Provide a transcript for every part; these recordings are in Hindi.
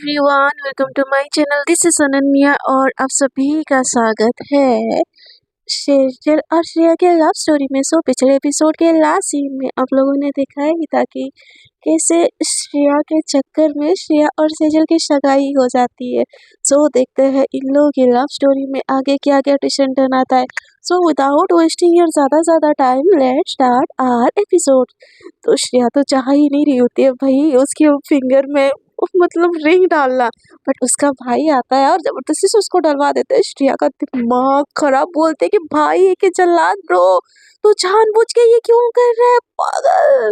Everyone, welcome to my channel. This is Ananya और आप सभी का स्वागत है सेजल और श्रेया के लव स्टोरी में। पिछले एपिसोड के लास्ट सीन में आप लोगों ने देखा ही था कि कैसे श्रेया के चक्कर में श्रेया और सेजल की सगाई हो जाती है। देखते हैं इन लोगों की लव स्टोरी में आगे क्या क्या ट्विस्ट टर्न आता है। विदाउट वेस्टिंग योर ज़्यादा time, let's start our episode. तो श्रेया तो चाह ही नहीं रही होती है भाई उसके फिंगर में मतलब रिंग डालना, बट उसका भाई आता है और जबरदस्ती से उसको डलवा देते हैं। श्रेया का दिमाग खराब, बोलते कि भाई ये के जल्लाद ब्रो, तू जानबूझ के ये क्यों कर रहा है पागल,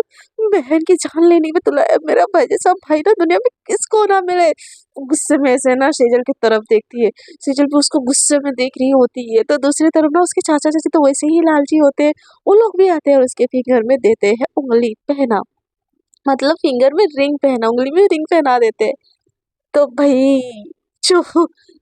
बहन की जान लेने में तुला है। मेरा भाई जैसा भाई ना दुनिया में किसको ना मिले। गुस्से में से ना सेजल की तरफ देखती है, सेजल भी उसको गुस्से में देख रही होती है। तो दूसरी तरफ ना उसके चाचा चाची तो वैसे ही लालची होते हैं, वो लोग भी आते हैं और उसके फिंगर में देते हैं उंगली पहना, मतलब फिंगर में रिंग पहना, उंगली में रिंग पहना देते हैं। तो भाई जो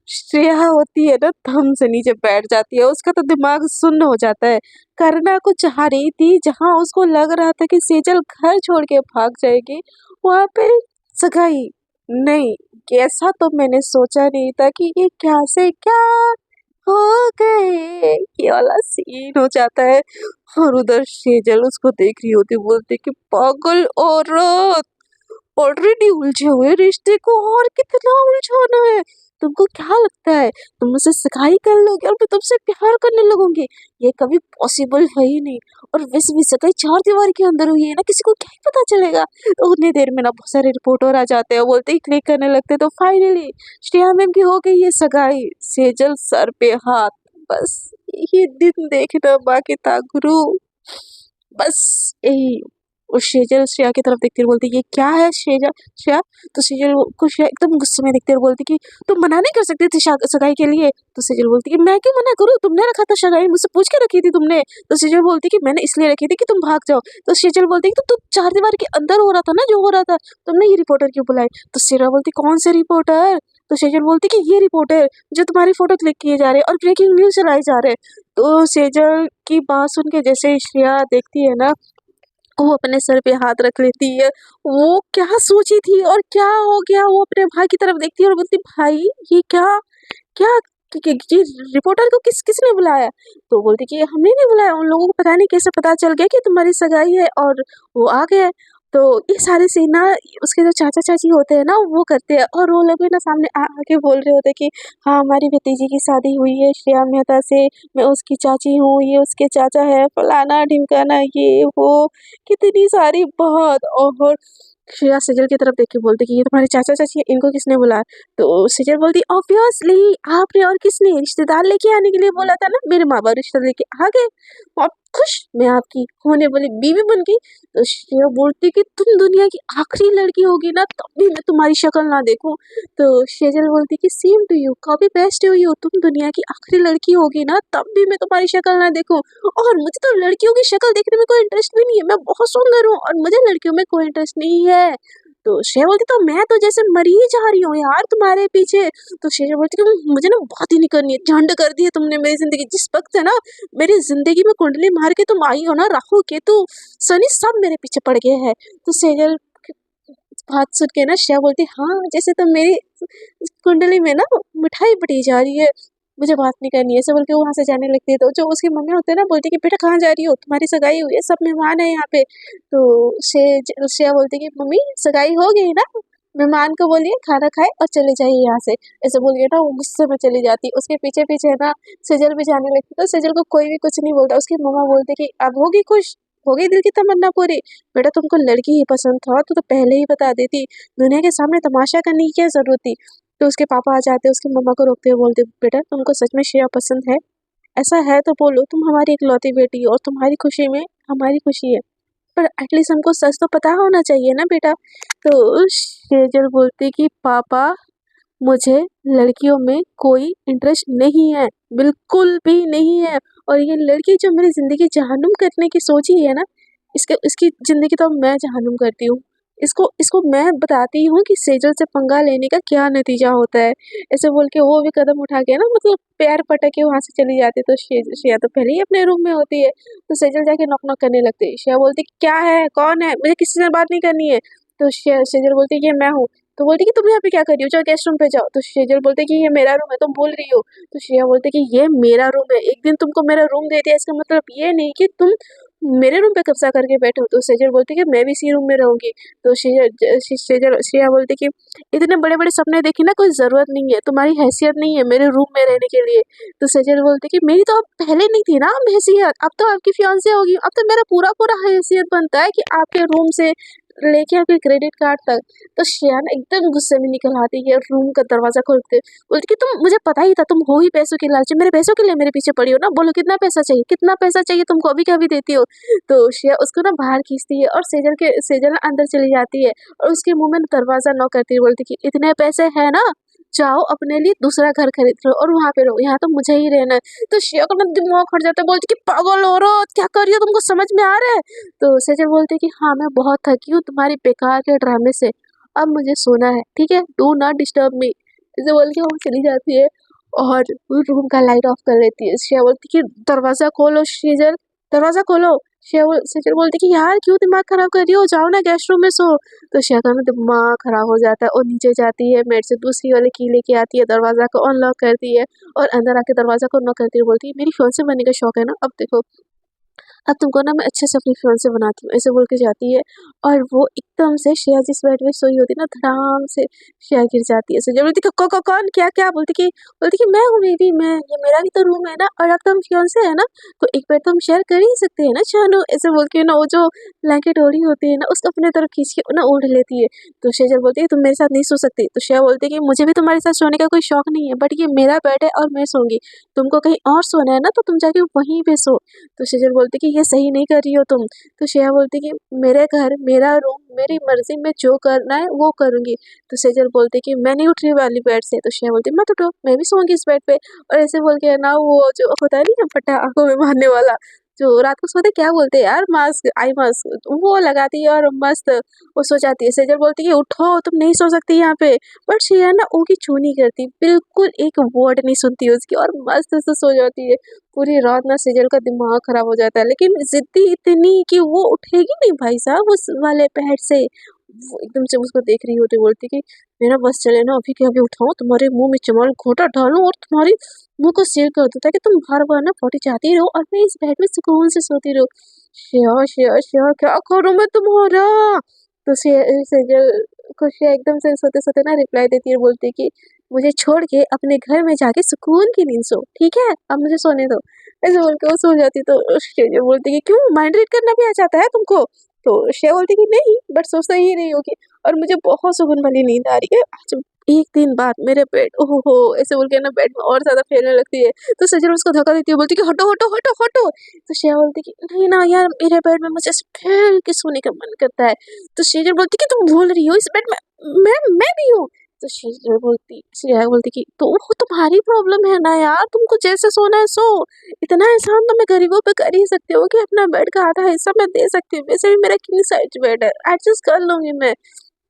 श्रेया होती है ना थम से नीचे बैठ जाती है, उसका तो दिमाग सुन्न हो जाता है। करना कुछ चाह रही थी, जहाँ उसको लग रहा था कि सेजल घर छोड़ के भाग जाएगी, वहाँ पे सगाई नहीं। ऐसा तो मैंने सोचा नहीं था कि ये क्या से क्या हो गए, ये वाला सीन हो जाता है। और उधर सेजल उसको देख रही होती, बोलती कि पागल औरत, ऑलरेडी उलझे हुए रिश्ते को और कितना उलझाना है। तुमको क्या लगता है तुम मुझसे सगाई कर लोगे और मैं तुमसे प्यार करने लगूंगी? ये कभी पॉसिबल है ही नहीं। और वैसे भी सगाई चार दीवार के अंदर हुई है ना, किसी को क्या ही पता चलेगा। तो उतनी देर में ना बहुत सारे रिपोर्टर आ जाते हैं, बोलते ही क्लिक करने लगते हैं। तो फाइनली श्रेया मैम की हो गई है सगाई, सेजल सर पे हाथ। बस ये दिन देखना बाकी था गुरु, बस यही। और सेजल श्रेया की तरफ देखती हुई बोलती ये क्या है श्रेया श्रेया। तो सेजल को श्रेया एकदम गुस्से में देखते हुए बोलती कि तुम मना नहीं कर सकती थी सगाई के लिए। तो सेजल बोलती कि मैं क्यों मना करूँ, तुमने रखा था सगाई, मुझसे पूछ के रखी थी तुमने। तो सेजल बोलती कि मैंने इसलिए रखी थी कि तुम भाग जाओ। तो सेजल बोलती कि तुम चार दीवार के अंदर हो रहा था ना जो हो रहा था, तुमने ये रिपोर्टर क्यों बुलाई। तो श्रेया बोलती कौन से रिपोर्टर। तो सेजल बोलती कि ये रिपोर्टर जो तुम्हारी फोटो क्लिक किए जा रहे हैं और ब्रेकिंग न्यूज चलाए जा रहे हैं। तो सेजल की बात सुन के जैसे श्रेया देखती है ना, वो अपने सर पे हाथ रख लेती है। वो क्या सोची थी और क्या हो गया, वो अपने भाई की तरफ देखती है और बोलती भाई ये क्या क्या ये रिपोर्टर को किसने बुलाया। तो बोलती कि हमने नहीं बुलाया, उन लोगों को पता नहीं कैसे पता चल गया कि तुम्हारी सगाई है और वो आ गए। तो ये सारे सीन ना उसके जो चाचा चाची होते हैं ना वो करते हैं, और वो लोग भी ना सामने आके बोल रहे होते हैं कि हाँ हमारी भतीजी की शादी हुई है श्रेया मेहता से, मैं उसकी चाची हूँ, ये उसके चाचा है, फलाना ढिमकाना ये वो, कितनी सारी बात। और श्रेया सेजल की तरफ देख के बोलती कि ये तुम्हारे चाचा चाची है, इनको किसने बुलाया। तो सेजल बोलती ऑब्वियसली आपने, और किसने, रिश्तेदार लेके आने के लिए बोला था ना, मेरे माँ बाप रिश्तेदार लेके आ गए, आप खुश, मैं आपकी होने वाली बीवी बन गई। तो श्रेया बोलती कि तुम दुनिया की आखिरी लड़की होगी ना तब भी मैं तुम्हारी शक्ल ना देखूं। तो सेजल बोलती कि same to you, copy paste to you, तुम दुनिया की आखिरी लड़की होगी ना तब भी मैं तुम्हारी शक्ल ना देखूं। और मुझे तो लड़कियों की शक्ल देखने में कोई इंटरेस्ट भी नहीं है, मैं बहुत सुंदर हूँ और मुझे लड़कियों में कोई इंटरेस्ट नहीं है। तो श्रेया बोलती तो मैं तो जैसे मरी ही जा रही हूँ यार तुम्हारे पीछे। तो श्रेया बोलती कि मुझे ना बात ही नहीं करनी है, झंड कर दी है तुमने मेरी जिंदगी। जिस वक्त है ना मेरी जिंदगी में कुंडली मार के तुम आई हो ना, राहु केतु शनि सब मेरे पीछे पड़ गए हैं। तो सेजल बात सुन के ना श्रेया बोलती हाँ जैसे तो मेरी कुंडली में ना मिठाई बटी जा रही है, मुझे बात नहीं करनी है। ऐसे बोल के वहाँ से जाने लगती है। तो जो उसकी मम्मी होते हैं ना बोलती कि बेटा कहाँ जा रही हो, तुम्हारी सगाई हुई है, सब मेहमान है यहाँ पे। तो श्रेया बोलती कि मम्मी सगाई हो गई ना, मेहमान को बोलिए खाना खाए और चले जाइए यहाँ से। ऐसे बोलिए ना वो गुस्से में चली जाती, उसके पीछे पीछे ना सेजल भी जाने लगती। तो सेजल को कोई भी कुछ नहीं बोलता, उसकी मम्मा बोलती कि अब होगी खुश, हो गई दिल की तमन्ना पूरी। बेटा तुमको लड़की ही पसंद था तो पहले ही बता देती, दुनिया के सामने तमाशा करने की क्या जरूरत थी। तो उसके पापा आ जाते, उसकी मम्मा को रोकते हुए बोलते बेटा तुमको सच में श्रेया पसंद है, ऐसा है तो बोलो, तुम हमारी इकलौती बेटी हो और तुम्हारी खुशी में हमारी खुशी है, पर एटलीस्ट हमको सच तो पता होना चाहिए ना बेटा। तो सेजल बोलती कि पापा मुझे लड़कियों में कोई इंटरेस्ट नहीं है, बिल्कुल भी नहीं है। और ये लड़की जो मेरी ज़िंदगी जहन्नुम करने की सोची है ना, इसकी ज़िंदगी तो मैं जहन्नुम करती हूँ। इसको इसको मैं बताती हूँ कि सेजल से पंगा लेने का क्या नतीजा होता है। ऐसे बोल के वो भी कदम उठा के ना मतलब पैर पटक के वहाँ से चली जाती। तो श्रेया तो पहले ही अपने रूम में होती है। तो सेजल जाके नॉक नॉक करने लगती है। श्रेया बोलती क्या है, कौन है, मुझे किसी से बात नहीं करनी है। तो सेजल बोलती है ये मैं हूँ। तो बोलती कि तुम यहाँ पे क्या कर रही हो, जाओ गेस्ट रूम पे जाओ। तो सेजल बोलते कि ये मेरा रूम है, तुम भूल रही हो। तो श्रेया बोलते कि ये मेरा रूम है, एक दिन तुमको मेरा रूम दे दिया, इसका मतलब ये नहीं कि तुम मेरे रूम पे कब्जा करके बैठे हो। तो सेजल बोलती कि मैं भी इसी रूम में रहूंगी। तो श्रेया बोलती कि इतने बड़े बड़े सपने देखी ना, कोई जरूरत नहीं है, तुम्हारी हैसियत नहीं है मेरे रूम में रहने के लिए। तो सेजल बोलती कि मेरी तो अब पहले नहीं थी ना अब हैसियत, अब तो आपकी फियांसे होगी, अब तो मेरा पूरा पूरा हैसियत बनता है कि आपके रूम से लेके आपके क्रेडिट कार्ड तक। तो श्रेया ना एकदम गुस्से में निकल आती है रूम का दरवाजा खोलते, बोलती कि तुम, मुझे पता ही था तुम हो ही पैसों की लालची, मेरे पैसों के लिए मेरे पीछे पड़ी हो ना, बोलो कितना पैसा चाहिए, कितना पैसा चाहिए तुमको, अभी क्या अभी देती हो। तो श्रेया उसको ना बाहर खींचती है और सेजल ना अंदर चली जाती है और उसके मुंह में दरवाजा नॉक करती है, बोलती कि इतने पैसे है ना, जाओ अपने लिए दूसरा घर खरीद लो और वहां पे रहो, यहाँ तो मुझे ही रहना है। तो श्रेया का ना दिमाग फट जाता है, बोलती कि पागल हो रहा हो, क्या कर रही हो, तुमको समझ में आ रहा है। तो सेजल बोलते कि हाँ मैं बहुत थकी हूँ तुम्हारी बेकार के ड्रामे से, अब मुझे सोना है, ठीक है, डू नॉट डिस्टर्ब मी। इसे बोल के वो चली जाती है और रूम का लाइट ऑफ कर लेती है। श्रेया बोलती कि दरवाजा खोलो सेजल, दरवाजा खोलो। सेजल बोलती कि यार क्यों दिमाग खराब कर रही हो, जाओ ना गेस्ट रूम में सो। तो श्रेया का ना दिमाग खराब हो जाता है और नीचे जाती है, मेड से दूसरी वाली की लेके आती है, दरवाजा को अनलॉक करती है और अंदर आके दरवाजा को नॉक करती है, बोलती है मेरी फियांसे बनने का शौक है ना, अब देखो अब तुमको ना मैं अच्छे से अपनी फियांसे बनाती हूँ, ऐसे बोल के जाती है। और वो एकदम से श्रेया जिस बेड में सोई होती है ना, धड़ाम से श्रेया गिर जाती है। सेजल बोलती कौन, क्या क्या, बोलती कि मैं हूँ बेबी, मैं, ये मेरा भी तो रूम है ना, और अब तो हम फियांसे है ना, तो एक बेड तो हम शेयर कर ही सकते हैं ना चानो, ऐसे बोल के ना वो जो ब्लैंकेट ओढ़ी होती है ना उसको अपने तरफ खींच के ना ओढ़ लेती है। तो सेजल बोलती है तुम मेरे साथ नहीं सो सकती। तो श्रेया बोलती है कि मुझे भी तुम्हारे साथ सोने का कोई शौक नहीं है, बट ये मेरा बेड है और मैं सोऊंगी, तुमको कहीं और सोना है ना तो तुम जाके वहीं पे सो। तो सेजल बोलती कि ये सही नहीं कर रही हो तुम। तो श्रेया बोलती कि मेरे घर, मेरा रूम, मेरी मर्जी, मैं जो करना है वो करूंगी। तो सेजल बोलती कि मैं नहीं उठ रही वाली बेड से। तो श्रेया बोलती मत उठो, मैं भी सोऊंगी इस बेड पे। और ऐसे बोल के ना वो जो होता है नहीं फटा आंखों में मारने वाला, जो रात को सोते क्या बोलते हैं यार, मास्क, आई मास्क, वो लगाती है और मस्त वो सो जाती है। सेजल बोलती कि उठो तुम नहीं सो सकती यहाँ पे। बट श्रेया ना ओकी चू नहीं करती, बिल्कुल एक वर्ड नहीं सुनती उसकी और मस्त से सो जाती है। पूरी रात ना सेजल का दिमाग खराब हो जाता है, लेकिन जिद्दी इतनी कि वो उठेगी नहीं भाई साहब उस वाले बेड से। वो एकदम से उसको देख रही होती, बोलती कि मेरा बस चले ना, अभी के अभी उठाऊं, तुम्हारे मुंह में चमार घोटा डालूं और तुम्हारी मुंह को सील कर दूं, ताकि तुम बार बार ना पॉटी जाती रहो और मैं इस बेड में सुकून से सोती रहूं। श्रेया श्रेया श्रेया क्या करूं मैं तुम्हारा। तो सेजल को श्रेया एकदम से सोते सोते ना रिप्लाई देती है, बोलती कि मुझे छोड़ के अपने घर में जाके सुकून की नींद सो, ठीक है, अब मुझे सोने दो। ऐसे बोल के वो सो जाती। तो श्रेया बोलती कि क्यों, माइंड रीड करना भी आ जाता है तुमको। तो श्रेया बोलती कि नहीं, बट सोचता ही नहीं होगी, और मुझे बहुत सुकून वाली नींद आ रही है आज, एक दिन बाद मेरे बेड, ओहो हो, ऐसे बोल के ना बेड में और ज्यादा फैलने लगती है। तो सजल उसको धक्का देती है, बोलती कि हटो हटो हटो हटो। तो श्रेया बोलती कि नहीं ना यार, मेरे बेड में मुझे फैल के सोने का मन करता है। तो श्रेया बोलती कि तुम भूल रही हो इस बेड में मैं भी हूँ। तो श्रेया बोलती कि तो वो तुम्हारी प्रॉब्लम है ना यार, तुमको जैसे सोना है सो, इतना एहसान तो मैं गरीबों पे कर ही सकती हूँ कि अपना बेड का आधा हिस्सा मैं दे सकती हूँ, वैसे भी मेरा किंग साइज बेड है, एडजस्ट कर लूंगी मैं,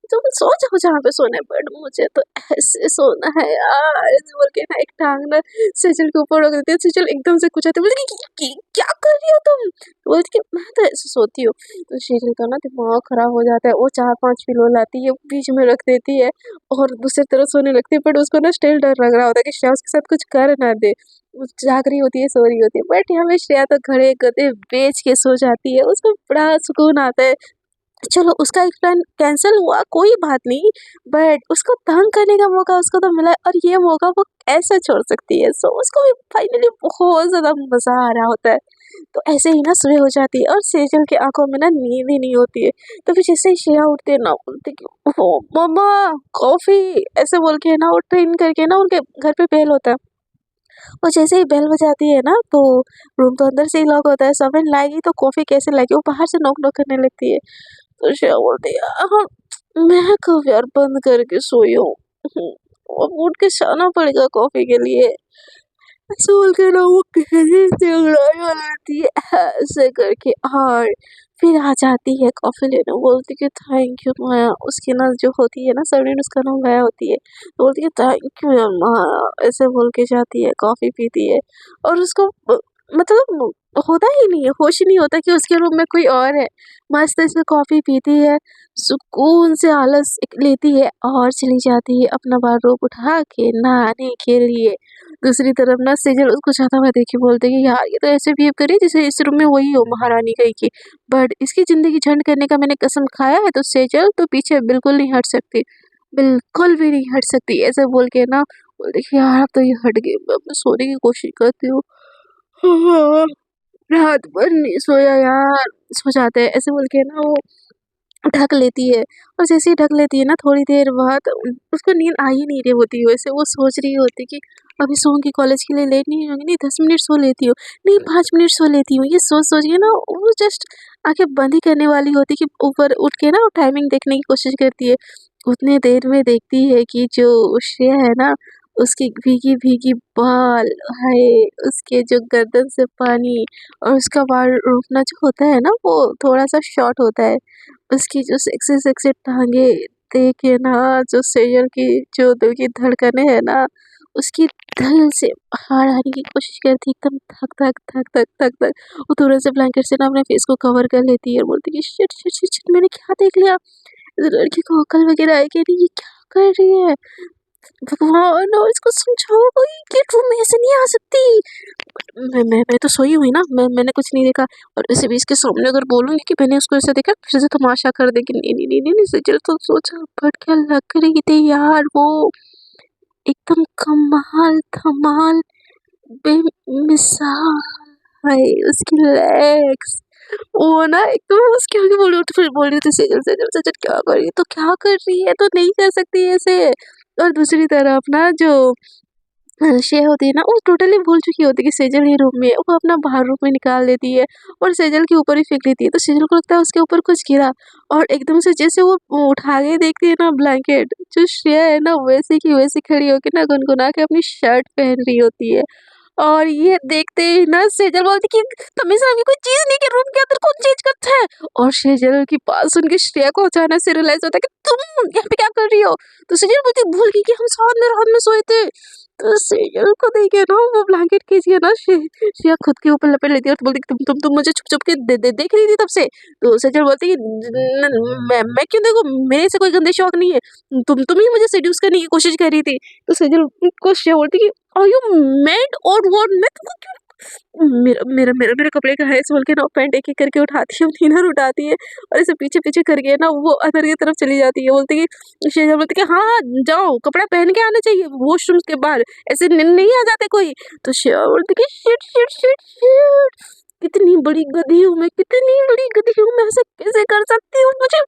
तुम सो जाओ जहाँ पे सोना है, बट मुझे तो ऐसे सोना है यार। ऐसे बोल के ना एक टांग ना सेजल के ऊपर रख देती है। सेजल एकदम से कुछ आती है, बोलती कि क्या कर रही हो तुम। तो बोलती कि मैं तो ऐसे सोती हूँ। तो सेजल का ना दिमाग खराब हो जाता है, वो 4-5 पिलो लाती है, बीच में रख देती है और दूसरी तरफ सोने लगती है। बट उसको ना स्टिल डर लग रहा होता है कि श्रेया उसके साथ कुछ कर ना दे। वो जाग रही होती है, सो रही होती है, बट यहाँ पे श्रेया तो घड़े गदे बेच के सो जाती है, उसको बड़ा सुकून आता है। चलो उसका एक प्लान कैंसिल हुआ, कोई बात नहीं, बट उसको तंग करने का मौका उसको तो मिला, और ये मौका वो ऐसे छोड़ सकती है। सो उसको भी फाइनली बहुत ज़्यादा मज़ा आ रहा होता है। तो ऐसे ही ना सुबह हो जाती है और सेजल की आंखों में ना नींद ही नहीं होती है। तो फिर जैसे ही श्रेया उठते है ना, बोलती कि ओह मम्मा कॉफ़ी, ऐसे बोल के ना वो ट्रेन करके ना उनके घर पे बेल होता है। और जैसे ही बेल बजाती है ना, तो रूम तो अंदर से ही लॉक होता है, समझ लाएगी तो कॉफ़ी कैसे लाएगी, वो बाहर से नॉक नॉक करने लगती है। तो श्रेया बोलती है हाँ, मैं कब यार बंद करके सोई हूँ, अब उठ के जाना पड़ेगा कॉफी के लिए। ऐसे बोल के ना वो गहरे से अंगड़ाई लगाती है ऐसे करके, और फिर आ जाती है कॉफी लेने, बोलती कि थैंक यू माया, उसकी ना जो होती है ना सर्वेंट, उसका नाम माया होती है, तो बोलती है थैंक यू यार माया, ऐसे बोल के जाती है, कॉफी पीती है और उसको मतलब होता ही नहीं है, होश ही नहीं होता कि उसके रूम में कोई और है। मस्त ऐसे कॉफ़ी पीती है, सुकून से आलस एक लेती है और चली जाती है अपना बाथरोब उठा के नहाने के लिए। दूसरी तरफ ना सेजल उसको जाता हुआ देख के बोलते हैं कि यार ये तो ऐसे बिहेव कर रही है जैसे इस रूम में वही हो महारानी कहीं की। बट इसकी ज़िंदगी झंड करने का मैंने कसम खाया है तो सेजल तो पीछे बिल्कुल नहीं हट सकती, बिल्कुल भी नहीं हट सकती। ऐसे बोल के ना बोलती कि यार अब तो ये हट गई, अब मैं सोने की कोशिश करती हूँ। रात भर नहीं सोया यार, सो जाते हैं ऐसे बोल के ना वो ढक लेती है। और जैसे ही ढक लेती है ना थोड़ी देर बाद उसको नींद आ ही नहीं रही होती, वैसे वो सोच रही होती कि अभी सोऊंगी कॉलेज के लिए लेट नहीं होंगी, नहीं 10 मिनट सो लेती हूँ, नहीं 5 मिनट सो लेती हूँ। ये सोच सोच के ना वो जस्ट आंखें बंद ही करने वाली होती कि ऊपर उठ के ना टाइमिंग देखने की कोशिश करती है। उतने देर में देखती है कि जो श्रेया है ना उसकी भीगी भीगी बाल, हाय उसके जो गर्दन से पानी, और उसका बाल रुकना जो होता है ना वो थोड़ा सा शॉर्ट होता है। उसकी जो सेक्सी सेक्सी टांगे देख के ना जो सेजल की जो दिल की धड़कनें है ना उसकी दिल से बाहर आने की कोशिश करती एकदम धक धक धक धक धक धक। वो तुरंत से ब्लैंकेट से ना अपने फेस को कवर कर लेती है और बोलती है शिट शिट शिट शिट मैंने क्या देख लिया, इस लड़की को अकल वगैरह है कि नहीं, ये क्या कर रही है भगवान, और इसको समझाओ कोई कि रूम में ऐसे नहीं आ सकती। मैं तो सोई हुई ना, मैंने कुछ नहीं देखा। और वैसे भी इसके सामने अगर बोलूँगी कि मैंने उसको ऐसे देखा फिर से तमाशा कर देगी। नहीं नहीं नहीं नहीं नहीं सजल तो सोचा बट क्या लग रही थी यार वो, एकदम कमाल धमाल बेमिसाल। हाय उसकी लेग्स, वो ना एकदम उसके आगे बोल रही थी, फिर बोल रही थी सजल सजल सजल क्या कर रही है, तो क्या कर रही है, तो नहीं कर सकती ऐसे। और दूसरी तरफ ना जो श्रेया होती है ना वो टोटली भूल चुकी होती है कि सेजल ही रूम में है, वो अपना बाहर रूम में निकाल देती है और सेजल के ऊपर ही फेंक देती है। तो सेजल को लगता है उसके ऊपर कुछ गिरा और एकदम से जैसे वो उठा के देखती है ना ब्लैंकेट, जो श्रेया है ना वैसे की वैसे खड़ी होकर ना गुनगुना के अपनी शर्ट पहन रही होती है। और ये देखते ही ना सेजल बोलती कि तमीज नाम की कोई चीज नहीं कि रूम के अंदर कौन चीज करता है। और सेजल की बात सुन के श्रेया को अचानक से रियलाइज होता है कि तुम यहाँ पे क्या कर रही हो। तो सेजल बोलती भूल गई कि हम साथ में रात में सोए थे। तो सेजल को देखे ना वो ब्लैंकेट खींच के ना श्रेया खुद के ऊपर लपेट लेती है और बोलती कि तुम मुझे छुप छुप के देख रही थी तब से। तो सेजल बोलती कि मैं क्यों देखूं, मेरे से कोई गंदे शौक नहीं है, तुम ही मुझे सेड्यूस करने की कोशिश कर रही थी। तो सेजल को श्रेया बोलती कि आर यू मैड और व्हाट, मैं तुमको क्यों, मेरा मेरा मेरा मेरा कपड़े का है ऐसे बोल के ना पैंट एक एक करके उठाती है, अपनी इनर उठाती है और ऐसे पीछे पीछे करके ना वो अंदर की तरफ चली जाती है। बोलती कि शेजा बोलती कि हाँ हाँ जाओ कपड़ा पहन के आना चाहिए वॉशरूम के बाहर, ऐसे नहीं आ जाते कोई। तो शेया बोलती कि शिट शिट शिट शिट, कितनी बड़ी गधी हूँ मैं, कितनी बड़ी गधी हूँ मैं, ऐसे कैसे कर सकती हूँ, मुझे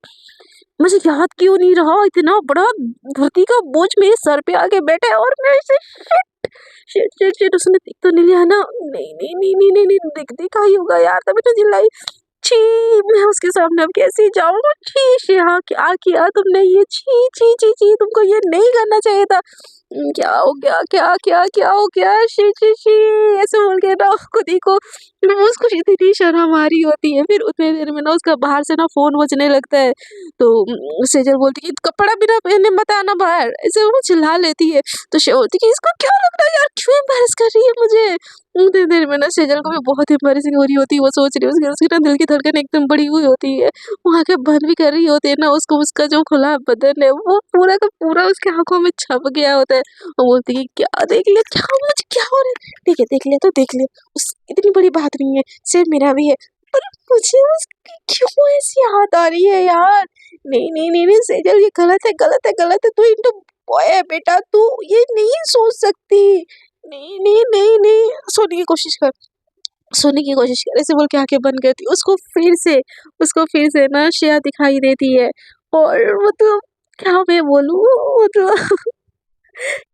मुझे याद क्यों नहीं रहा, इतना बड़ा धरती का बोझ मेरे सर पे आके बैठा है और मैं ऐसे शिट शिट शिट उसने देख तो नहीं लिया ना, नहीं नहीं नहीं नहीं नहीं, नहीं देख देखा ही होगा यार तभी तो चिल्लाई। छी, मैं उसके सामने अब कैसे जाऊँ, छी हाँ क्या किया तुमने ये, छी छी छी छी तुमको ये नहीं करना चाहिए था। क्या हो गया, क्या क्या क्या हो गया, शी शी शी ऐसे बोल के ना खुद ही को उसको इतनी शर्म आ रही होती है। फिर उतने देर में ना उसका बाहर से ना फोन बजने लगता है। तो सेजल बोलती कि कपड़ा बिना पहने मत आना बाहर, ऐसे वो चिल्ला लेती है। तो शे बोलती कि इसको क्या लग रहा है यार, क्यों एम्बैरेस कर रही है मुझे। उतनी देर में ना सेजल को भी बहुत एम्बैरेसिंग हो रही होती है, वो सोच रही है उसकी ना दिल की धड़कन एकदम बढ़ी हुई होती है, वो आंखें बंद भी कर रही होती है ना, उसको उसका जो खुला बदन है वो पूरा का पूरा उसके आंखों में छप गया होता है। वो बोलती है क्या देख लिया, क्या मुझे क्या हो रहा है, ठीक है देख लिया तो देख लिया, उस इतनी बड़ी बात नहीं है, सिर्फ मेरा भी है, पर मुझे उसकी क्यों ऐसी याद आ रही है यार। नहीं नहीं नहीं नहीं सेजल ये गलत है गलत है गलत है, तू इंटू बॉय है बेटा, तू ये नहीं सोच सकती, नहीं नहीं नहीं नहीं, सोने की कोशिश कर, सोने की कोशिश कर, ऐसे बोल के आंखें बंद करती है। उसको फिर से ना श्रेया दिखाई देती है और वो तो क्या मैं बोलूँ, वो तो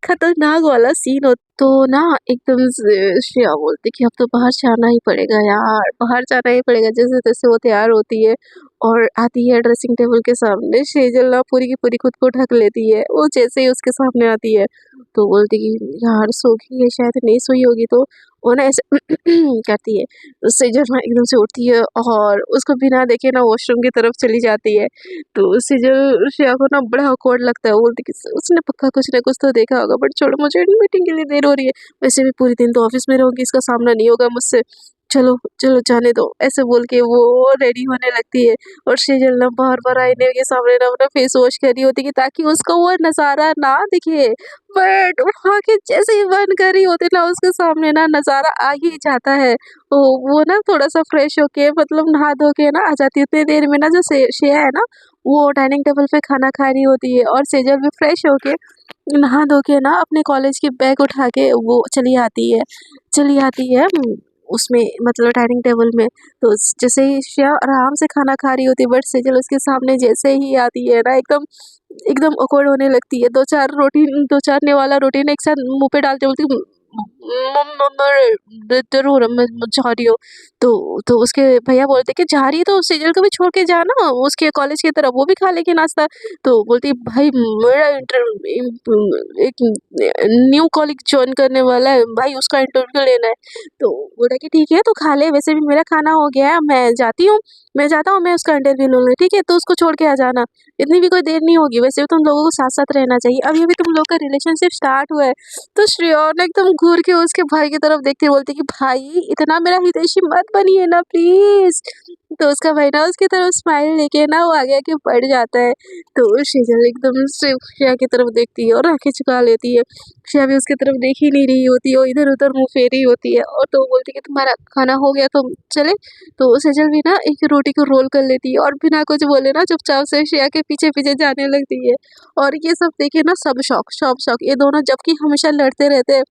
खतरनाक वाला सीन हो। तो ना एकदम से श्रेया बोलती कि अब तो बाहर जाना ही पड़ेगा यार, बाहर जाना ही पड़ेगा, जैसे तैसे वो तैयार होती है और आती है ड्रेसिंग टेबल के सामने। सेजल ना पूरी की पूरी खुद को ढक लेती है, वो जैसे ही उसके सामने आती है तो बोलती कि यार सो गई है शायद, नहीं सोई होगी, तो वो ना ऐसे करती है। तो सेजल ना एकदम से उठती है और उसको बिना देखे ना वॉशरूम की तरफ चली जाती है। तो सेजल श्रेया को ना बड़ा ऑकवर्ड लगता है, वो बोलती कि उसने पक्का कुछ ना कुछ तो देखा होगा, बट छोड़ो मुझे मीटिंग के लिए देर हो रही है, वैसे भी पूरे दिन तो ऑफिस में रहूंगी, इसका सामना नहीं होगा मुझसे। चलो चलो जाने दो, ऐसे बोल के वो रेडी होने लगती है। और सेजल ना बार-बार आईने के सामने ना अपना फेस वॉश कर रही होती है ताकि उसको वो नज़ारा ना दिखे। बट वहाँ के जैसे ही बंद कर रही होती है ना, उसके सामने ना नज़ारा आ ही जाता है। तो वो ना थोड़ा-सा फ्रेश होके मतलब नहा धो के ना आ जाती है। उतनी देर में ना जो श्रेया है ना, वो डाइनिंग टेबल पे खाना खा रही होती है और सेजल भी फ्रेश होके नहा धो के ना अपने कॉलेज की बैग उठा के वो चली आती है उसमें मतलब डाइनिंग टेबल में। तो जैसे ही श्रेया आराम से खाना खा रही होती है, बट सेजल उसके सामने जैसे ही आती है ना, एकदम एकदम ऑकवर्ड होने लगती है। 2-4 निवाला रोटी ना एक साथ मुँह पे डालते बोलती है, ज़रूर मैं जा रही हूँ। तो उसके भैया बोलते कि जा रही है तो सेजल को भी छोड़ के जा ना उसके कॉलेज की तरफ, वो भी खा लेगी नाश्ता। तो बोलती है, भाई मेरा एक न्यू कॉलेज जॉइन करने वाला है भाई, उसका इंटरव्यू लेना है। तो बोला कि ठीक है तो खा ले, वैसे भी मेरा खाना हो गया है, मैं जाता हूँ, मैं उसका इंटरव्यू लूँगी, ठीक है? तो उसको छोड़ के आ जाना, इतनी भी कोई देर नहीं होगी, वैसे भी तुम लोगों को साथ-साथ रहना चाहिए, अभी-अभी तुम लोग का रिलेशनशिप स्टार्ट हुआ है। तो श्रेया ना एकदम घूर के उसके भाई की तरफ देखते हुए बोलती कि भाई इतना मेरा हितैषी मत बनिए ना प्लीज़। तो उसका भाई ना उसकी तरफ स्माइल लेके ना वो आगे आके बढ़ जाता है। तो सेजल एकदम से श्रेया की तरफ देखती है और आँखें झुका लेती है। श्रेया भी उसकी तरफ देख ही नहीं रही होती है और इधर-उधर मुँह फेरी होती है और तो वो बोलती है कि तुम्हारा खाना हो गया तो चलें? तो सेजल भी ना एक रोटी को रोल कर लेती है और बिना कुछ बोले ना चुपचाप से श्रेया के पीछे-पीछे जाने लगती है। और ये सब देखे ना सब शॉक। ये दोनों जबकि हमेशा लड़ते रहते हैं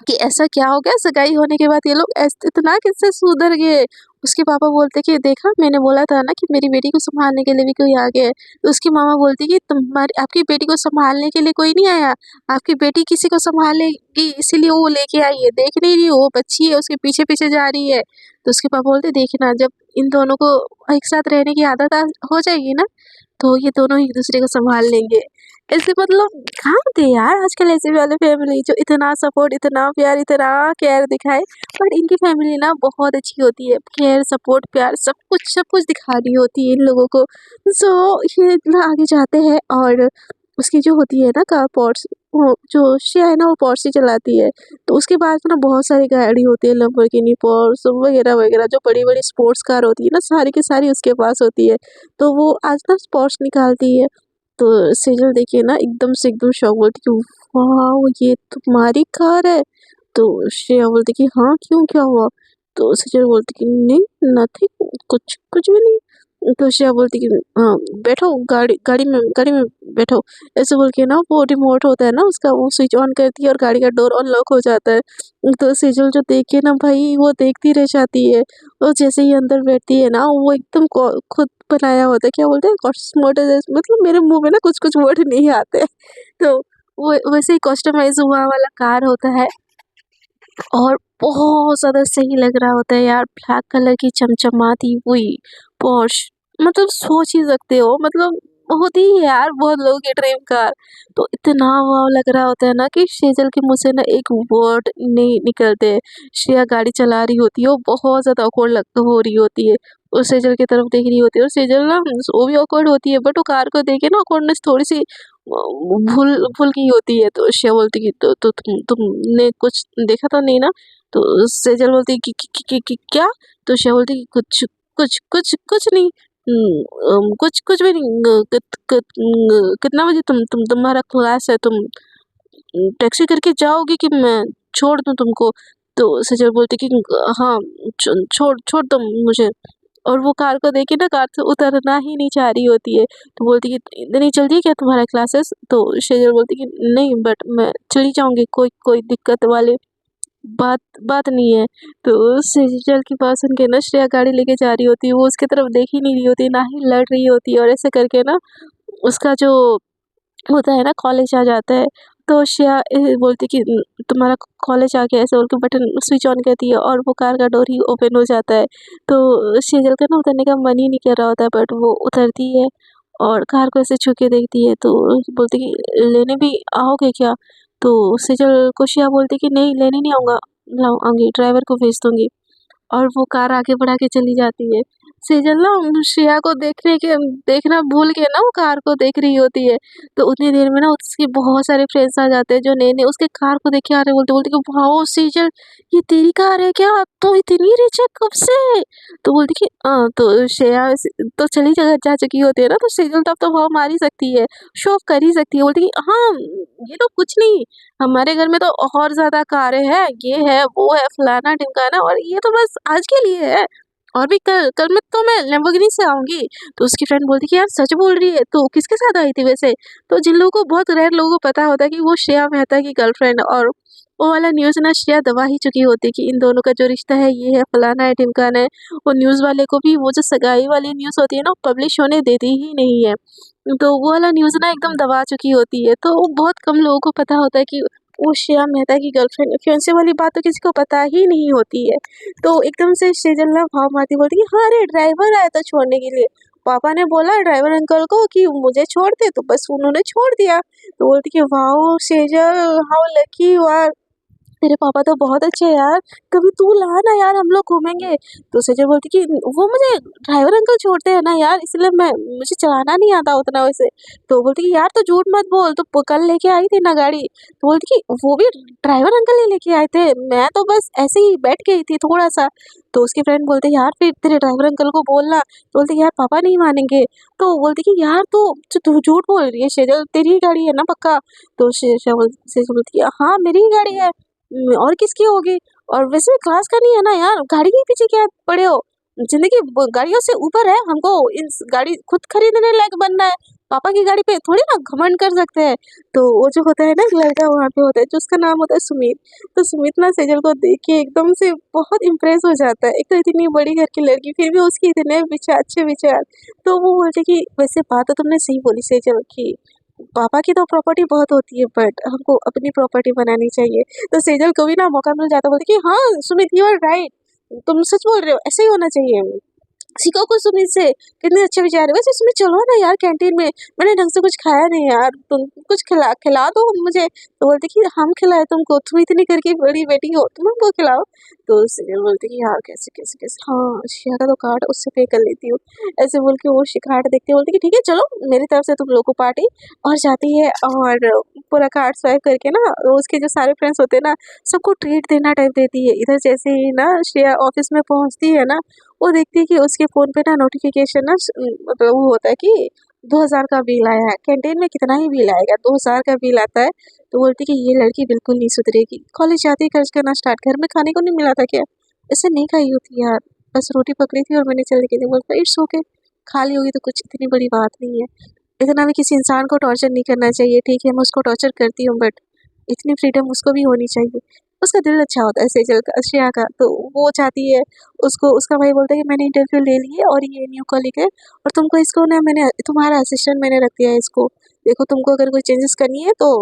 कि ऐसा क्या हो गया, सगाई होने के बाद ये लोग इतना किससे सुधर गए। उसके पापा बोलते कि देखा मैंने बोला था ना कि मेरी बेटी को संभालने के लिए भी कोई आ गया है। तो उसकी मामा बोलती कि तुम्हारी आपकी बेटी को संभालने के लिए कोई नहीं आया, आपकी बेटी किसी को संभालेगी इसीलिए वो लेके आई है, देख नहीं रही हो वो बच्ची है उसके पीछे-पीछे जा रही है। तो उसके पापा बोलते देखना जब इन दोनों को एक साथ रहने की आदत हो जाएगी ना, तो ये दोनों एक दूसरे को संभाल लेंगे। ऐसे मतलब कहाँ होते हैं यार आजकल ऐसे वाले फैमिली जो इतना सपोर्ट, इतना प्यार, इतना केयर दिखाए। पर इनकी फैमिली ना बहुत अच्छी होती है, केयर, सपोर्ट, प्यार सब कुछ दिखा रही होती है इन लोगों को। सो ये ना आगे जाते हैं और उसकी जो होती है ना कार पोर्स, वो जो श्रेया है ना वो पोर्स ही चलाती है। तो उसके पास ना बहुत सारी गाड़ी होती है, लैम्बोर्गिनी, पोर्स वगैरह-वगैरह जो बड़ी-बड़ी स्पोर्ट्स कार होती है ना, सारी की सारी उसके पास होती है। तो वो आज ना पोर्स निकालती है। तो सेजल देखिए ना एकदम शॉक बोलती कि वाओ! ये तुम्हारी कार है? तो श्रेया बोलती कि हाँ, क्यों क्या हुआ? तो सेजल बोलती कि नहीं नथिंग, कुछ कुछ भी नहीं। तो श्रेया बोलती कि बैठो गाड़ी में बैठो। ऐसे बोल के ना वो रिमोट होता है ना उसका, वो स्विच ऑन करती है और गाड़ी का डोर अनलॉक हो जाता है। तो सेजल जो देख के ना भाई वो देखती रह जाती है। और जैसे ही अंदर बैठती है ना वो एकदम खुद बनाया होता है, क्या बोलते हैं कॉस्मोडाइज़, मतलब मेरे मुँह में ना कुछ-कुछ वर्ड नहीं आते। तो वो वैसे ही कस्टमाइज़ हुआ वाला कार होता है और बहुत ज़्यादा सही लग रहा होता है यार, ब्लैक कलर की चमचमाती हुई पोर्श, मतलब सोच ही सकते हो, मतलब होती ही है यार बहुत लोगों की ड्रीम कार। तो इतना वाव लग रहा होता है ना कि सेजल के मुँह से ना एक वर्ड नहीं निकलते। श्रेया गाड़ी चला रही होती है, वो बहुत ज़्यादा ऑकवर्ड हो रही होती है और सेजल की तरफ देख रही होती है और सेजल ना वो भी ऑकवर्ड होती है, बट वो कार को देख के ना ऑकवर्डनेस थोड़ी-सी भूल भूल गई होती है। तो श्रेया बोलती कि तो तुमने कुछ देखा तो नहीं ना? तो सेजल बोलती है कि क्या? तो श्रेया बोलती है कि कुछ नहीं। कुछ कुछ भी नहीं। कितना बजे तुम्हारा क्लास है? तुम टैक्सी करके जाओगी कि मैं छोड़ दूँ तुमको? तो सेजल बोलती कि हाँ, छोड़ दो मुझे। और वो कार को देख के ना कार से उतरना ही नहीं चाह रही होती है। तो बोलती कि इतनी जल्दी है क्या तुम्हारा क्लासेस? तो सेजल बोलती कि नहीं बट मैं चली जाऊँगी, कोई दिक्कत वाली बात बात नहीं है। तो सेजल के पास उनके ना श्रेया गाड़ी लेके जा रही होती है, वो उसकी तरफ देख ही नहीं रही होती, ना ही लड़ रही होती है और ऐसे करके ना उसका जो होता है ना कॉलेज आ जाता है। तो श्रेया बोलती कि तुम्हारा कॉलेज आ गया, ऐसे बोल के बटन स्विच ऑन करती है और वो कार का डोर ही ओपन हो जाता है। तो सेजल का ना उतरने का मन ही नहीं कर रहा होता है, बट वो उतरती है और कार को ऐसे छू के देखती है। तो बोलती कि लेने भी आओगे क्या? तो सेजल को श्रेया बोलती कि नहीं लेने नहीं आऊँगी, ड्राइवर को भेज दूँगी। और वो कार आगे बढ़ा के चली जाती है। सेजल ना श्रेया को देखना भूल के ना वो कार को देख रही होती है। तो उतनी देर में ना उसके बहुत सारे फ्रेंड्स आ जाते हैं जो नए-नए उसके कार को देख के आ रहे बोलते कि वाओ सेजल ये तेरी कार है क्या? तो इतनी रिच है कब से? तो बोलती कि तो श्रेया तो चली जा चुकी होती है ना तो सेजल तो अब तो भाव मार ही सकती है, शो ऑफ कर ही सकती है। बोलती कि हाँ, ये तो कुछ नहीं, हमारे घर में तो और ज़्यादा कारें हैं, ये है, वो है, फलाना-ढिमकाना और ये तो बस आज के लिए है। और भी कल कल में तो मैं लैम्बोर्गिनी से आऊँगी। तो उसकी फ्रेंड बोलती कि यार सच बोल रही है? तो किसके साथ आई थी वैसे? तो जिन लोगों को बहुत रेयर लोगों को पता होता है कि वो श्रेया मेहता की गर्लफ्रेंड और वो वाला न्यूज़ ना श्रेया दबा ही चुकी होती कि इन दोनों का जो रिश्ता है ये है, फलाना है, ढिमकाना है। वो न्यूज़ वाले को भी वो जो सगाई वाली न्यूज़ होती है ना, पब्लिश होने देती ही नहीं है। तो वो वाला न्यूज़ ना एकदम दबा चुकी होती है। तो वो बहुत कम लोगों को पता होता है कि वो श्रेया मेहता की गर्लफ्रेंड फियांसे वाली बात तो किसी को पता ही नहीं होती है। तो एकदम से सेजल ना भाव मारती बोलती कि हाँ अरे ड्राइवर आया था छोड़ने के लिए, पापा ने बोला ड्राइवर अंकल को कि मुझे छोड़ दे तो बस उन्होंने छोड़ दिया। तो बोलती कि wow Sejal how lucky you are, तेरे पापा तो बहुत अच्छे हैं यार, कभी तू ला ना यार हम लोग घूमेंगे। तो सेजल बोलती कि वो मुझे ड्राइवर अंकल छोड़ते हैं ना यार इसलिए मुझे चलाना नहीं आता उतना वैसे। तो बोलती कि यार तो झूठ मत बोल, तो कल लेके आई थी ना गाड़ी। तो बोलती कि वो भी ड्राइवर अंकल ही लेके आए थे, मैं तो बस ऐसे ही बैठ गई थी थोड़ा सा। तो उसके फ्रेंड बोलते यार फिर तेरे ड्राइवर अंकल को बोलना। तो बोलती यार पापा नहीं मानेंगे। तो बोलती कि यार तू झूठ बोल रही है सेजल, तेरी ही गाड़ी है ना पक्का? तो सेजल बोलती है हाँ मेरी ही गाड़ी है, और किसकी होगी? और वैसे भी क्लास का नहीं है ना यार, गाड़ी के पीछे क्या पड़े हो? ज़िंदगी गाड़ियों से ऊपर है, हमको इस गाड़ी खुद खरीदने लायक बनना है, पापा की गाड़ी पे थोड़ी ना घमंड कर सकते हैं। तो वो जो होता है ना एक लड़का वहाँ पे होता है जो उसका नाम होता है सुमित। तो सुमित ना सेजल को देख के एकदम से बहुत इम्प्रेस हो जाता है। एक तो इतनी बड़ी घर की लड़की फिर भी उसके इतने विचार अच्छे विचार। तो वो बोलते कि वैसे बात तो तुमने सही बोली सेजल की पापा की तो प्रॉपर्टी बहुत होती है बट हमको अपनी प्रॉपर्टी बनानी चाहिए। तो सेजल को भी ना मौका मिल जाता है बोलती कि हाँ सुमित यू आर राइट, तुम सच बोल रहे हो, ऐसे ही होना चाहिए। सीखो कुछ सुमित से, कितने अच्छे विचार है। वैसे सुमित चलो ना यार कैंटीन में, मैंने ढंग से कुछ खाया नहीं यार, तुम कुछ खिला खिला दो मुझे। तो बोलती कि हम खिलाए तुमको, तुम इतनी घर की बड़ी बेटी हो, तुम हमको खिलाओ। तो सेजल बोलती कि यार कैसे कैसे कैसे, हाँ श्रेया का तो कार्ड उससे पे कर लेती हूँ। ऐसे बोल के वो कार्ड देखते बोलती कि ठीक है चलो मेरी तरफ से तुम लोग को पार्टी। और जाती है और पूरा कार्ड स्वाइप करके ना उसके जो सारे फ्रेंड्स होते हैं ना सबको ट्रीट देना टाइप देती है। इधर जैसे ही ना श्रेया ऑफिस में पहुंचती है ना वो देखती है कि उसके फ़ोन पे ना नोटिफिकेशन ना मतलब वो होता है कि 2000 का बिल आया है। कैंटीन में कितना ही बिल आएगा, 2000 का बिल आता है। तो बोलती कि ये लड़की बिल्कुल नहीं सुधरेगी, कॉलेज जाते ही खर्च करना स्टार्ट, घर में खाने को नहीं मिला था क्या? इससे नहीं खाई होती यार, बस रोटी पकड़ी थी और मैंने चलने के लिए बोला इट्स ओके, खा ली होगी तो कुछ इतनी बड़ी बात नहीं है। इतना भी किसी इंसान को टॉर्चर नहीं करना चाहिए, ठीक है मैं उसको टॉर्चर करती हूँ बट इतनी फ्रीडम उसको भी होनी चाहिए। उसका दिल अच्छा होता है सेजल का, श्रेया का, तो वो चाहती है उसको, उसका भाई बोलता है कि मैंने इंटरव्यू ले ली है और ये न्यू कॉलीग है और तुमको इसको ना मैंने तुम्हारा असिस्टेंट मैंने रख दिया है इसको। देखो तुमको अगर कोई चेंजेस करनी है तो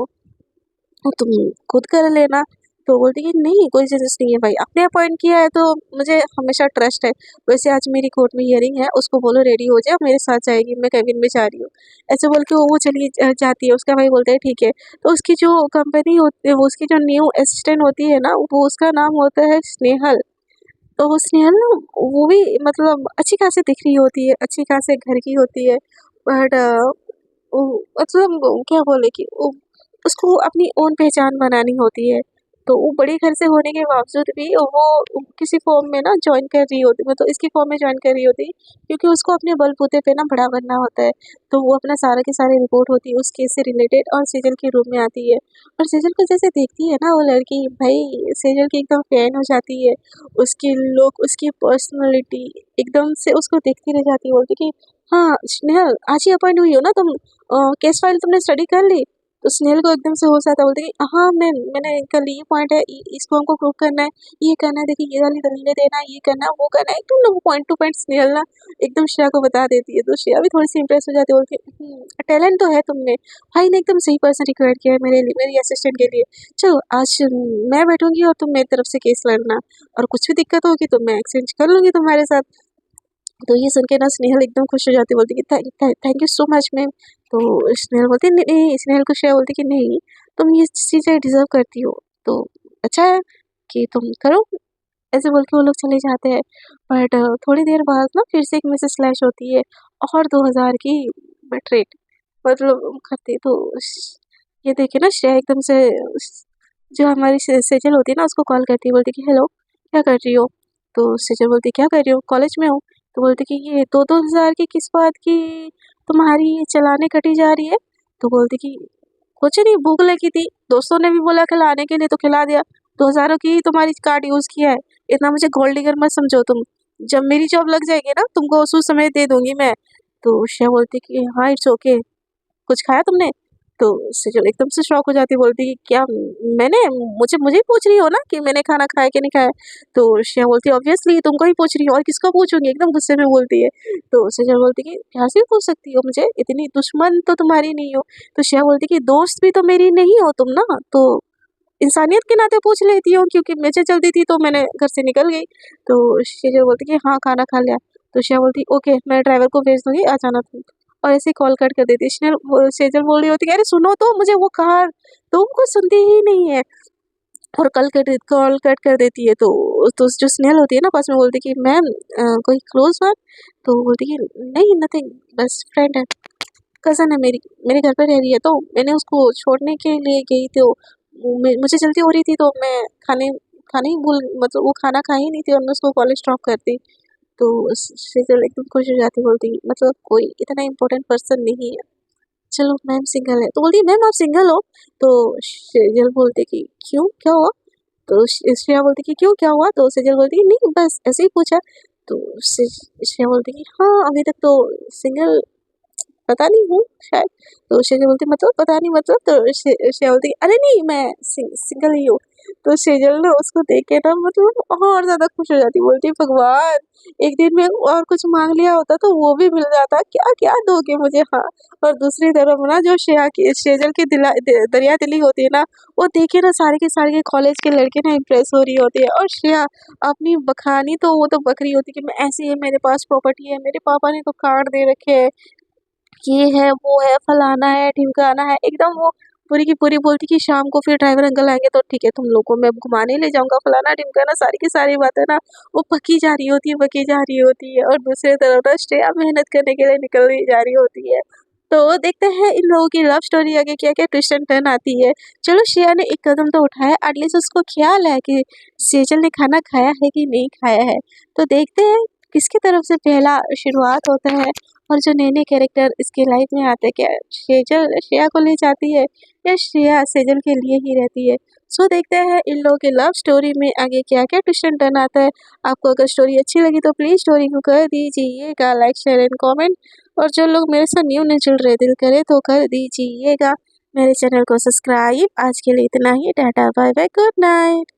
तुम खुद कर लेना। तो बोलती कि नहीं कोई चेंजेस नहीं है भाई, आपने अपॉइंट किया है तो मुझे हमेशा ट्रस्ट है। वैसे आज मेरी कोर्ट में हियरिंग है, उसको बोलो रेडी हो जाए मेरे साथ जाएगी, मैं केबिन में जा रही हूँ। ऐसे बोल के वो चली जाती है, उसका भाई बोलता है ठीक है। तो उसकी जो कंपनी होती है वो उसकी जो न्यू असिस्टेंट होती है ना वो उसका नाम होता है स्नेहल। तो वो स्नेहल ना वो भी मतलब अच्छी खासी दिख रही होती है, अच्छी खासे घर की होती है बट मतलब क्या बोले कि उसको अपनी ओन पहचान बनानी होती है। तो वो बड़े घर से होने के बावजूद भी वो किसी फॉर्म में ना जॉइन कर रही होती, मतलब इसकी फॉर्म में जॉइन कर रही होती क्योंकि उसको अपने बलबूते पे ना बड़ा बनना होता है। तो वो अपना सारा की सारी रिपोर्ट होती है उस केस से रिलेटेड और सेजल के रूम में आती है और सेजल को जैसे देखती है ना वो लड़की भाई सेजल की एकदम फैन हो जाती है। उसकी लुक उसकी पर्सनैलिटी एकदम से उसको देखती रह जाती है, बोलती कि हाँ स्नेहल आज ही अपॉइंट हुई हो ना तुम, केस फाइल तुमने स्टडी कर ली? तो स्नेहल को एकदम से होश आता है, बोलती है कि हाँ मैंने कल ये पॉइंट है इसको हमको प्रूव करना है, ये करना है, देखिए ये वाली दलीलें देना है, ये करना है वो करना है, एकदम लोग पॉइंट टू पॉइंट स्नेहल ना एकदम श्रेया को बता देती है। तो श्रेया भी थोड़ी सी इंप्रेस हो जाती है, बोलती है टैलेंट तो है तुमने, भाई ने एकदम सही पर्सन रिक्वायर किया है मेरे लिए मेरी असिस्टेंट के लिए। चलो आज मैं बैठूंगी और तुम मेरी तरफ से केस लड़ना और कुछ भी दिक्कत होगी तो मैं एक्सचेंज कर लूंगी तुम्हारे साथ। तो ये सुन के ना स्नेहल एकदम खुश हो जाती है, बोलती कि thank you so much ma'am. तो स्नेहल बोलती नहीं नहीं, स्नेहल को श्रेया बोलती कि नहीं तुम ये चीज़ें डिज़र्व करती हो, तो अच्छा है कि तुम करो ऐसे बोल के वो लोग चले जाते हैं। बट थोड़ी देर बाद ना फिर से एक मैसेज फ्लैश होती है और 2000 की ट्रीट मतलब करती। तो ये देखिए ना श्रेया एकदम से जो हमारी सेजल होती है ना उसको कॉल करती है, बोलती कि हेलो क्या कर रही हो? तो सेजल बोलती क्या कर रही हो? कॉलेज में हूँ। तो बोलती कि ये 2-2000 की किस बात की तुम्हारी चलाने कटी जा रही है? तो बोलती कि कुछ नहीं, भूख लगी थी, दोस्तों ने भी बोला खिलाने के लिए तो खिला दिया। 2000 की तुम्हारी कार्ड यूज किया है, इतना मुझे गोल्ड डिगर मत समझो तुम। जब मेरी जॉब लग जाएगी ना तुमको उस समय दे दूंगी मैं। तो श्रेया बोलती कि हाँ इट्स ओके, कुछ खाया तुमने? तो सेजल एकदम से शॉक हो जाती, बोलती कि क्या मैंने? मुझे मुझे ही पूछ रही हो ना कि मैंने खाना खाया कि नहीं खाया? तो श्रेया बोलती है ऑब्वियसली तुमको ही पूछ रही हो और किसको पूछूंगी, एकदम गुस्से में बोलती है। तो सेजल बोलती कि कैसे पूछ सकती हो मुझे, इतनी दुश्मन तो तुम्हारी नहीं हो। तो श्रेया बोलती कि दोस्त भी तो मेरी नहीं हो तुम ना, तो इंसानियत के नाते पूछ लेती हूँ क्योंकि मुझे जल्दी थी तो मैंने घर से निकल गई। तो सेजल बोलती कि हाँ खाना खा लिया। तो श्रेया बोलती ओके मैं ड्राइवर को भेज दूंगी, आ जाना तुम। और ऐसे कॉल कट कर देती है। सेजल बोल रही होती है अरे सुनो तो मुझे वो कार, तुमको सुनती ही नहीं है। और कॉल कट कर देती है। तो जो स्नेहल होती है ना पास में, बोलती कि मैम कोई क्लोज वन? तो बोलती कि नहीं नथिंग, बस फ्रेंड है, कज़न है मेरी, मेरे घर पे रह रही है। तो मैंने उसको छोड़ने के लिए गई थी, मुझे जल्दी हो रही थी तो मैं खाने खाने ही भूल, मतलब वो खाना खा ही नहीं थी और मैं उसको कॉलेज ड्रॉप करती। तो सेजल एकदम खुश हो जाती, बोलती मतलब कोई इतना इम्पोर्टेंट पर्सन नहीं है, चलो मैम सिंगल है। तो बोलती मैम आप सिंगल हो? तो सेजल बोलती कि क्यों क्या हुआ? तो श्रेया बोलती कि क्यों क्या हुआ? तो सेजल बोलती कि नहीं बस ऐसे ही पूछा। तो श्रेया बोलती कि हाँ अभी तक तो सिंगल पता नहीं हूँ शायद। तो सेजल बोलती मतलब पता नहीं मतलब? तो श्रेया बोलती अरे नहीं मैं सिंगल ही हूँ। तो सेजल ना उसको देख के ना मतलब और ज्यादा खुश हो जाती, बोलती भगवान एक दिन में और कुछ मांग लिया होता तो वो भी मिल जाता, क्या क्या दोगे मुझे? हाँ। और दूसरी तरफ ना जो श्रेया की सेजल की दरिया दिली होती है ना, वो देखे ना सारे के सारे कॉलेज के लड़के ना इम्प्रेस हो रही होती है। और श्रेया अपनी बखानी तो वो तो बकरी होती कि मैं ऐसी है, मेरे पास प्रॉपर्टी है, मेरे पापा ने तो कार्ड दे रखे है, ये है, वो है, फलाना है, ढिमकाना है, एकदम वो पूरी की पूरी बोलती कि शाम को फिर ड्राइवर अंकल आएंगे तो ठीक है तुम लोग को मैं घुमाने ले जाऊंगा, फलाना ढिमकाना, सारी की सारी बातें ना वो पकी जा रही होती है, बकी जा रही होती है। और दूसरी तरफ ना श्रेया मेहनत करने के लिए निकल जा रही होती है। तो देखते हैं इन लोगों की लव स्टोरी आगे क्या क्या ट्विस्ट एंड टर्न आती है। चलो श्रेया ने एक कदम तो उठाया, एटलीस्ट उसको ख्याल है कि सेजल ने खाना खाया है कि नहीं खाया है। तो देखते हैं किसकी तरफ से पहला शुरुआत होता है और जो नए नए कैरेक्टर इसके लाइफ में आते हैं, क्या सेजल श्रेया को ले जाती है या श्रेया सेजल के लिए ही रहती है? सो देखते हैं इन लोगों की लव स्टोरी में आगे क्या क्या ट्विस्ट एंड टर्न आता है। आपको अगर स्टोरी अच्छी लगी तो प्लीज स्टोरी को कर दीजिएगा लाइक शेयर एंड कमेंट। और जो लोग मेरे साथ न्यू ने जुड़ रहे दिल करे तो कर दीजिएगा मेरे चैनल को सब्सक्राइब। आज के लिए इतना ही, tata bye bye good night.